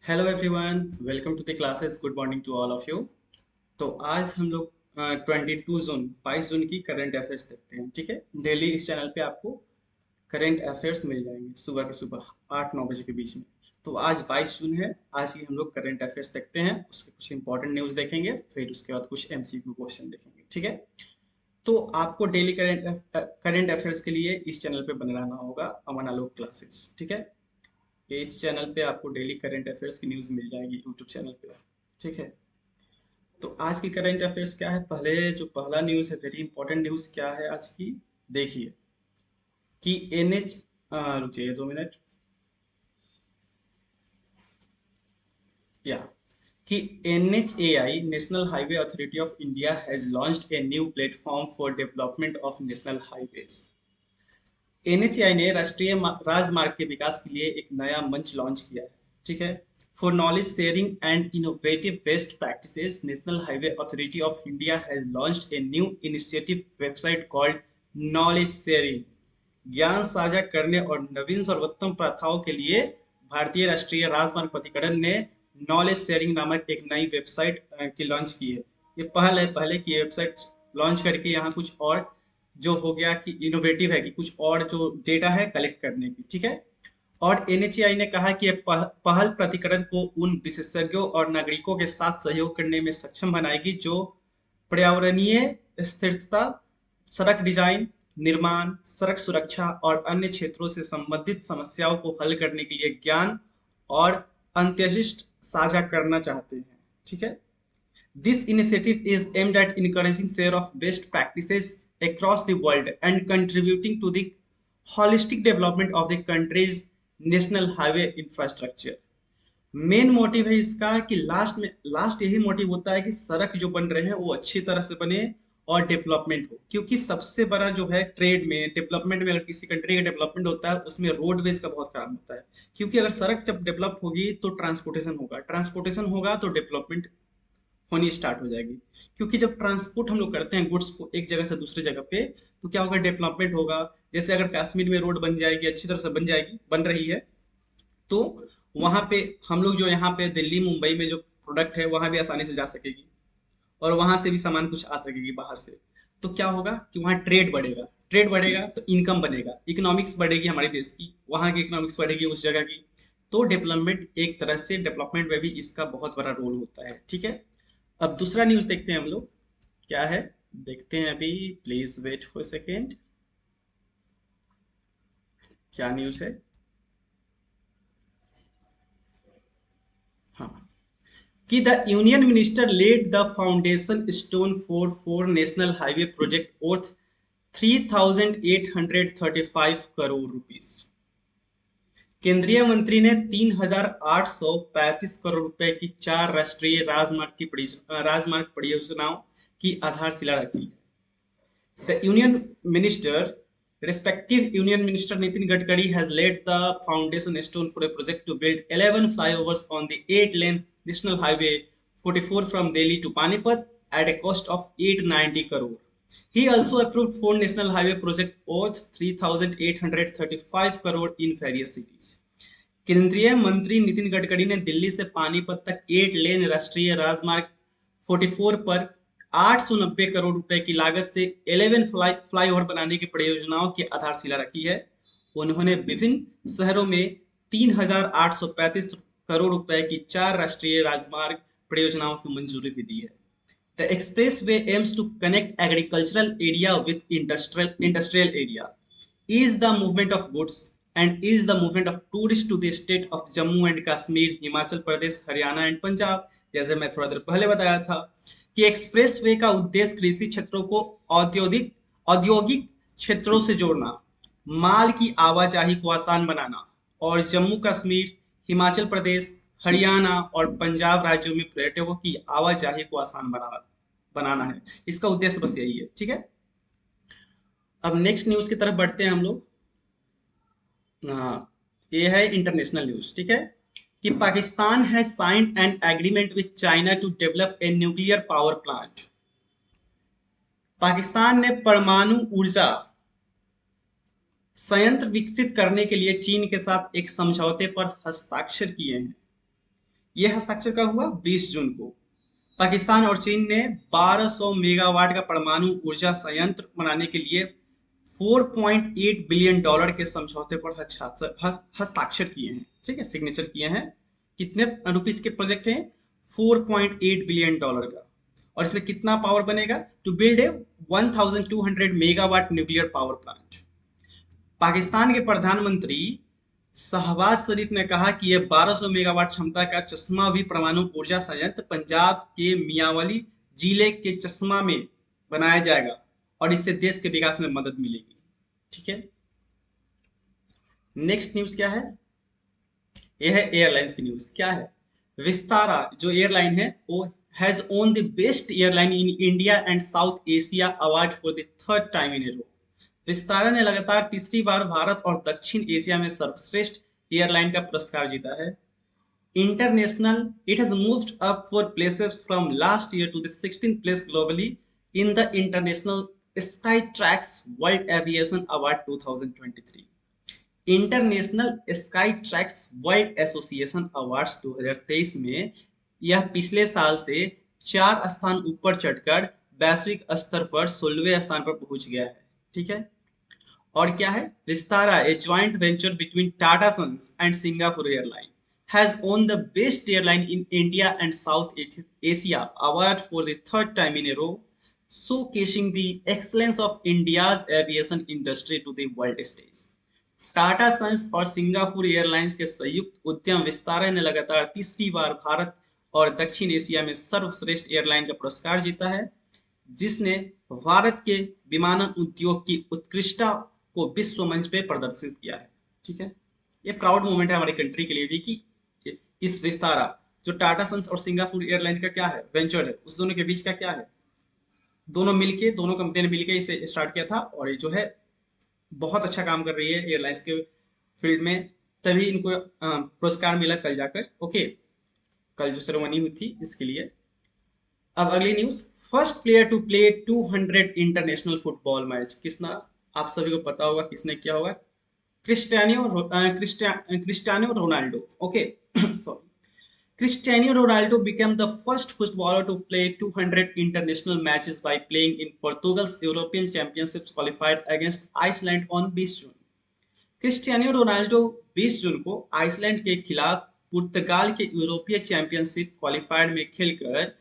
Hello everyone, welcome to the classes. Good morning to all of you. तो आज हम लोग 22 जून की करंट अफेयर्स देखते हैं। ठीक है, डेली इस चैनल पे आपको करंट अफेयर्स मिल जाएंगे सुबह के सुबह 8-9 बजे के बीच में। तो आज 22 जून है। आज की हम लोग करंट अफेयर्स देखते हैं, उसके कुछ इंपॉर्टेंट न्यूज़ देखेंगे, फिर उसके बाद कुछ एमसीक्यू क्वेश्चन देखेंगे। ठीक है, तो आपको डेली करंट अफेयर्स के लिए इस चैनल पे बने रहना होगा, अमन आलोक क्लासेस। ठीक है, इस चैनल पे आपको डेली करंट अफेयर्स की न्यूज़ मिल जाएगी यूट्यूब चैनल पे। ठीक है, तो आज की करंट अफेयर्स क्या है, पहले जो पहला न्यूज़ है, वेरी इंपॉर्टेंट न्यूज़ क्या है आज की, देखिए कि एनएच, रुकिए 2 मिनट, या कि NHAI national highway authority of India has launched a new platform for development of national highways. NHAI ने राष्ट्रीय राजमार्ग के विकास के लिए एक नया मंच लॉन्च किया है। ठीक है, for knowledge sharing and innovative best practices, national highway authority of India has launched a new initiative website called knowledge sharing. ज्ञान साझा करने और नवीन सर्वोत्तम प्रथाओं के लिए भारतीय राष्ट्रीय राजमार्ग प्राधिकरण ने नॉलेज शेयरिंग नामक एक नई वेबसाइट की लॉन्च की है। ये पहल है, पहले की वेबसाइट लॉन्च करके यहाँ कुछ और जो हो गया कि इनोवेटिव है, कि कुछ और जो डेटा है कलेक्ट करने की। ठीक है, और एनएचएआई ने कहा कि यह पहल प्राधिकरण को उन विशेषज्ञों और नागरिकों के साथ सहयोग करने में सक्षम बनाएगी जो पर्यावरणीय स्थिरता, सड़क डिजाइन, निर्माण, सड़क सुरक्षा और अन्य क्षेत्रों से संबंधित समस्याओं को हल करने के लिए ज्ञान और अंतर्दृष्टि साझा करना चाहते हैं। ठीक है, this initiative is aimed at encouraging share of best practices across the world and contributing to the holistic development of the country's national highway infrastructure. Main motive है इसका कि लास्ट यही मोटिव होता है कि सड़क जो बन रहे हैं वो अच्छी तरह से बने और डेवलपमेंट हो, क्योंकि सबसे बड़ा जो है ट्रेड में डेवलपमेंट में, अगर किसी कंट्री का डेवलपमेंट होता है उसमें रोडवेज का बहुत काम होता है। क्योंकि अगर सड़क जब डेवलप होगी तो ट्रांसपोर्टेशन होगा, ट्रांसपोर्टेशन होगा तो डेवलपमेंट होनी स्टार्ट हो जाएगी। क्योंकि जब ट्रांसपोर्ट हम लोग करते हैं गुड्स को एक जगह से दूसरी जगह पे, तो क्या होगा, डेवलपमेंट होगा। जैसे अगर कश्मीर में रोड बन जाएगी, अच्छी तरह से बन जाएगी, बन रही है, तो वहां पे हम लोग जो यहाँ पे दिल्ली मुंबई में जो प्रोडक्ट है वहां भी आसानी से जा सकेगी, और वहां से भी सामान कुछ आ सकेगी बाहर से। तो क्या होगा कि वहाँ ट्रेड बढ़ेगा, ट्रेड बढ़ेगा तो इनकम बढ़ेगा, इकोनॉमिक्स बढ़ेगी हमारे देश की, वहां की इकोनॉमिक्स बढ़ेगी उस जगह की। तो डेवलपमेंट, एक तरह से डेवलपमेंट में भी इसका बहुत बड़ा रोल होता है। ठीक है, अब दूसरा न्यूज़ देखते हैं हम लोग, क्या है देखते हैं अभी, प्लीज वेट फॉर सेकेंड। क्या न्यूज़ है, हाँ, कि the union minister laid the foundation stone for 4 national highway project worth 3,835 crore rupees. केंद्रीय मंत्री ने 3,835 करोड़ रुपए की 4 राष्ट्रीय राजमार्ग परियोजनाओं की आधारशिला रखी है। The Union Minister, respective Union Minister Nitin Gadkari has laid the foundation stone for a project to build 11 flyovers on the 8-lane National Highway 44 from Delhi to Panipat at a cost of 890 crore. He also approved 4 national highway projects worth 3,835 crore in various cities. केंद्रीय मंत्री नितिन गडकरी ने दिल्ली से पानीपत तक 8 लेन राष्ट्रीय राजमार्ग 44 पर 890 करोड़ रुपए की लागत से 11 फ्लाईओवर बनाने की परियोजनाओं की आधारशिला रखी है। उन्होंने विभिन्न शहरों में 3,835 करोड़ रुपए की 4 राष्ट्रीय राजमार्ग परियोजनाओं की मंजूरी भी दी है। The expressway aims to connect agricultural area with industrial area, ease the movement of goods and ease the movement of tourists to the state of Jammu and Kashmir, Himachal Pradesh, Haryana and Punjab. जैसे मैं थोड़ा देर पहले बताया था कि एक्सप्रेसवे का उद्देश्य कृषि क्षेत्रों को औद्योगिक औद्योगिक क्षेत्रों से जोड़ना, माल की आवाजाही को आसान बनाना और जम्मू कश्मीर, हिमाचल प्रदेश, हरियाणा और पंजाब राज्यों में पर्यटकों की आवाजाही को आसान बनाना है। इसका उद्देश्य बस यही है। ठीक है, अब नेक्स्ट न्यूज की तरफ बढ़ते हैं हम लोग। ये है इंटरनेशनल न्यूज। ठीक है, कि Pakistan has signed an agreement with China to develop a nuclear power plant. Pakistan ने परमाणु ऊर्जा संयंत्र विकसित करने के लिए चीन के साथ एक समझौते पर हस्ताक्षर किए हैं। यह हस्ताक्षर कब हुआ? 20 जून को। पाकिस्तान और चीन ने 1200 मेगावाट का परमाणु ऊर्जा संयंत्र बनाने के लिए 4.8 बिलियन डॉलर के समझौते पर हस्ताक्षर किए हैं। ठीक है, सिग्नेचर किए हैं। कितने रुपीस के प्रोजेक्ट हैं? 4.8 बिलियन डॉलर का। और इसमें कितना पावर बनेगा? To build a 1200 megawatt nuclear power plant. Pakistan के प्रधानमंत्री शहबाज शरीफ ने कहा कि यह 1200 मेगावाट क्षमता का चश्मा भी परमाणु ऊर्जा संयंत्र पंजाब के मियावाली जिले के चश्मा में बनाया जाएगा और इससे देश के विकास में मदद मिलेगी। ठीक है, नेक्स्ट न्यूज क्या है? यह है एयरलाइंस की न्यूज। क्या है? विस्तारा जो एयरलाइन है वो has won the best airline in India and South Asia award for the third time in a row. Vistara ने लगातार तीसरी बार भारत और दक्षिण एशिया में सर्वश्रेष्ठ एयरलाइन का पुरस्कार जीता है। International, it has moved up 4 places from last year to the 16th place globally in the International Skytrax World Aviation Award 2023. International sky tracks world association awards 2023 में यह पिछले साल से 4 स्थान ऊपर चढ़कर वैश्विक स्तर पर 16वें स्थान पर पहुंच गया है। ठीक है, और क्या है? Vistara, a joint venture between Tata sons and Singapore airline, has won the best airline in India and South Asia award for the third time in a row, showcasing the excellence of India's aviation industry to the world stage. Tata Sons और Singapore Airlines के संयुक्त उद्यम विस्तारा ने लगातार तीसरी बार भारत और दक्षिण Asia में सर्वश्रेष्ठ एयरलाइन का पुरस्कार जीता है, जिसने भारत के विमानन उद्योग की उत्कृष्टता को विश्व मंच पे प्रदर्शित किया है। ठीक है, ये प्राउड मोमेंट है हमारी कंट्री के लिए भी कि इस विस्तारा जो टाटा सन्स और सिंगापुर एयरलाइन का क्या है, वेंचर है, उस दोनों के बीच का क्या है, दोनों मिलके, दोनों कंपनी ने मिलके इसे स्टार्ट किया था और ये जो है बहुत अच्छा काम कर रही है एयरलाइंस के फील्ड में, तभी इनको पुरस्कार मिला कल जाकर। ओके, कल जो सेरेमनी हुई थी इसके लिए। अब अगली news, first player to play 200 international football match किसना? आप सभी को पता होगा किसने किया होगा। Cristiano Ronaldo. Okay, sorry, Cristiano Ronaldo became the first footballer to play 200 international matches by playing in Portugal's European Championships qualified against Iceland on 20 June. Cristiano Ronaldo 20 जून को आइसलैंड के खिलाफ पुर्तगाल के यूरोपीय चैंपियनशिप क्वालिफाइड में खेलकर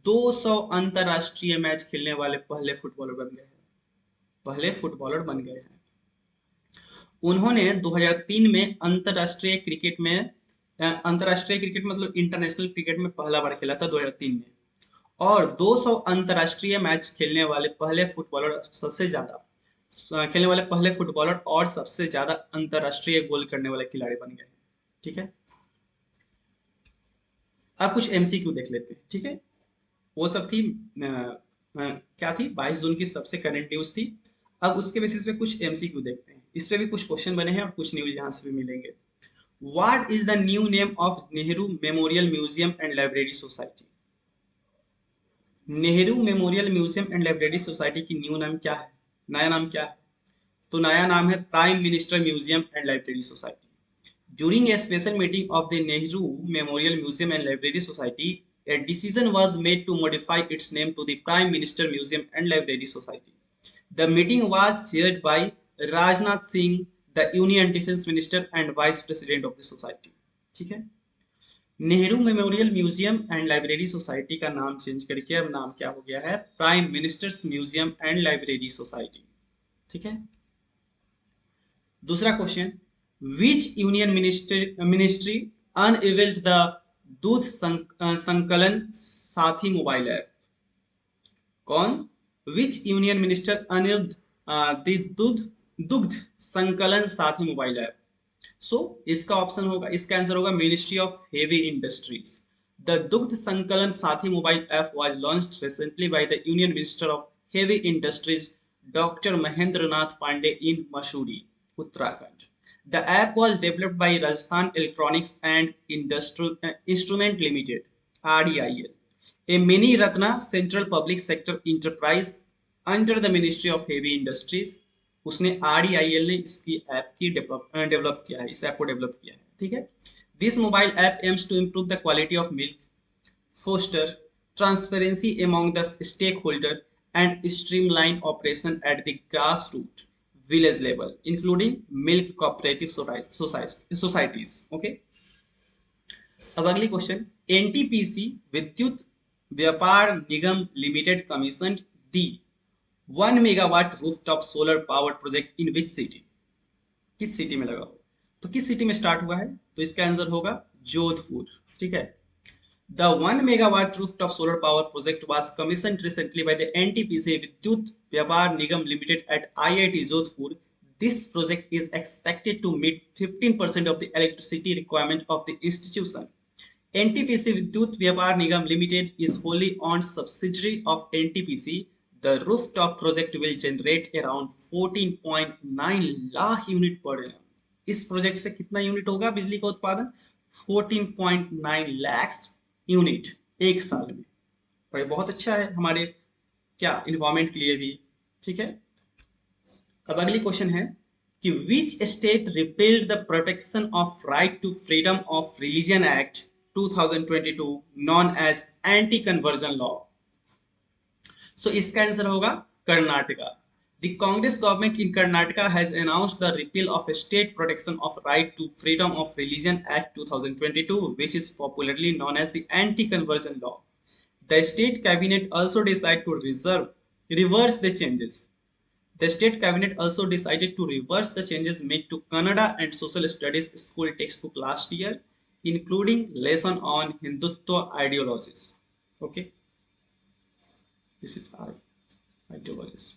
200 अंतरराष्ट्रीय मैच खेलने वाले पहले फुटबॉलर बन गए हैं। उन्होंने 2003 में अंतरराष्ट्रीय क्रिकेट मतलब इंटरनेशनल क्रिकेट में पहला बार खेला था 2003 में, और 200 अंतरराष्ट्रीय मैच खेलने वाले पहले फुटबॉलर और सबसे ज्यादा अंतरराष्ट्रीय गोल करने वाले खिलाड़ी बन गए। ठीक है, अब कुछ एमसीक्यू देख लेते हैं। ठीक है, वो सब थी क्या थी, 22 जून की सबसे करंट न्यूज थी। अब उसके बेसिस पे कुछ एमसीक्यू देखते हैं, इस पे भी कुछ क्वेश्चन बने हैं और कुछ न्यूज यहाँ से भी मिलेंगे। What is the new name of Nehru Memorial Museum and Library Society? Nehru memorial museum and library society की न्यू नाम क्या है, नया नाम क्या है? तो नया नाम है prime minister museum and library society. During a special meeting of the Nehru memorial museum and library society, a decision was made to modify its name to the Prime Minister Museum and Library Society. The meeting was chaired by Rajnath Singh, the Union Defence Minister and Vice President of the Society. ठीक है, Nehru memorial museum and library society का नाम change करके अब नाम क्या हो गया है? Prime ministers museum and library society. ठीक है, दूसरा question, which union ministry unveiled the दूध संकलन साथी मोबाइल ऐप? कौन? विच यूनियन मिनिस्टर अनवेल्ड दुग्ध संकलन साथी मोबाइल ऐप? सो इसका ऑप्शन होगा, इसका आंसर होगा ministry of heavy industries. The Dugdh Sankalan Sathi mobile app was launched recently by the union minister of heavy industries doctor Mahendra Nath Pandey in Mussoorie, Uttarakhand. The app was developed by Rajasthan Electronics and Instrument Limited (RDIL), a mini Ratna Central Public Sector enterprise under the Ministry of Heavy Industries. उसने RDIL ने इसकी app की develop किया है, इस app को develop किया है। ठीक है, This mobile app aims to improve the quality of milk, foster transparency among the stakeholder, and streamline operation at the grassroots village level, including milk cooperative societies. Okay, अब अगली question, NTPC Vidyut Vyapar Nigam limited commission the 1 megawatt rooftop solar power project in which city, किस city में लगा हो, तो किस city में start हुआ है, तो इसका आंसर होगा जोधपुर। ठीक है, the 1 megawatt rooftop solar power project was commissioned recently by the NTPC Vidyut Vyapar Nigam limited at IIT Jodhpur. This project is expected to meet 15% of the electricity requirement of the institution. NTPC Vidyut Vyapar Nigam Limited is wholly owned subsidiary of NTPC. The rooftop project will generate around 14.9 lakh unit per annum. इस project से कितना unit होगा बिजली का उत्पादन, 14.9 lakh unit एक साल में। और ये बहुत अच्छा है हमारे क्या इन्वायरमेंट के लिए भी। ठीक है, अब अगली क्वेश्चन है कि which state repealed the protection of right to freedom of religion act 2022 known as anti conversion law. So इसका आंसर होगा Karnataka. The Congress government in Karnataka has announced the repeal of State Protection of Right to Freedom of Religion Act 2022, which is popularly known as the Anti-Conversion Law. The state cabinet also decided to reverse the changes. The state cabinet also decided to reverse the changes made to Kannada and social studies school textbook last year, including lesson on Hindutva ideologies. Okay, this is our ideologies.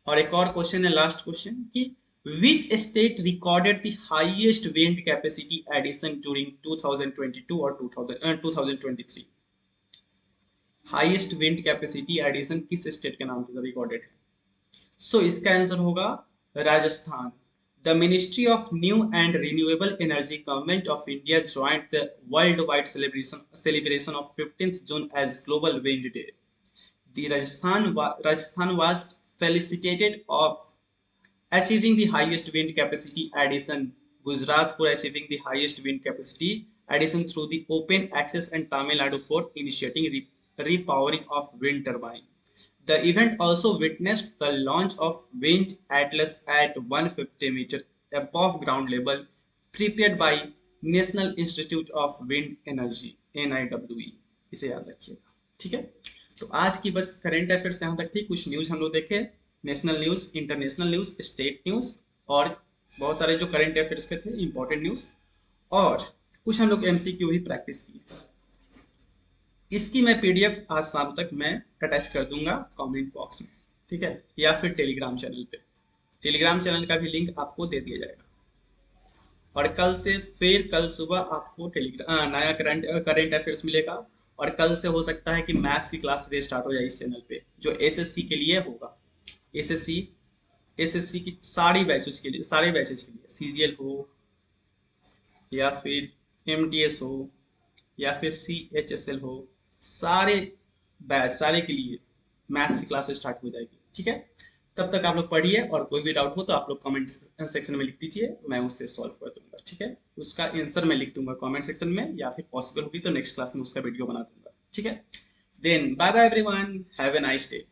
और एक और question है, last question, कि which state recorded the highest wind capacity addition during 2022 और 2023। Highest wind capacity addition किस state के नाम से रिकॉर्डेड है? सो इसका आंसर होगा Rajasthan. The ministry of new and renewable energy government of India joined the world wide celebration of 15th June as Global Wind Day. The Rajasthan was felicitated of achieving the highest wind capacity addition. Gujarat for achieving the highest wind capacity addition through the open access, and Tamil Nadu for initiating repowering of wind turbine. The event also witnessed the launch of Wind Atlas at 150 meter above ground level, prepared by National Institute of Wind Energy (NIWE). इसे याद रखिएगा। ठीक है, तो आज की बस current affairs यहाँ तक थी। कुछ न्यूज हम लोग देखे, national news, international news, state news, और बहुत सारे जो करंट अफेयर्स के थे इंपॉर्टेंट न्यूज, और कुछ हम लोग एमसीक्यू भी प्रैक्टिस किए। इसकी मैं पीडीएफ आज शाम तक मैं अटैच कर दूंगा कमेंट बॉक्स में। ठीक है, या फिर टेलीग्राम चैनल पे। टेलीग्राम चैनल का भी लिंक आपको दे दिया जाएगा। और कल से फिर कल सुबह आपको टेलीग्राम नया करंट अफेयर्स मिलेगा। और कल से हो सकता है कि मैथ्स की क्लास स्टार्ट हो जाए इस चैनल पे, जो एसएससी के लिए होगा। एसएससी की सारे बैचेज के लिए, सीजीएल हो या फिर एमटीएस हो या फिर सीएचएसएल हो, सारे बैच सारे के लिए मैथ्स की क्लास स्टार्ट हो जाएगी। ठीक है, तब तक आप लोग पढ़िए, और कोई भी डाउट हो तो आप लोग कमेंट सेक्शन में लिख दीजिए, मैं उससे सॉल्व कर दूंगा। ठीक है, उसका आंसर मैं लिख दूंगा कमेंट सेक्शन में, या फिर पॉसिबल होगी तो नेक्स्ट क्लास में उसका वीडियो बना दूंगा। ठीक है, then bye bye everyone, have a nice day.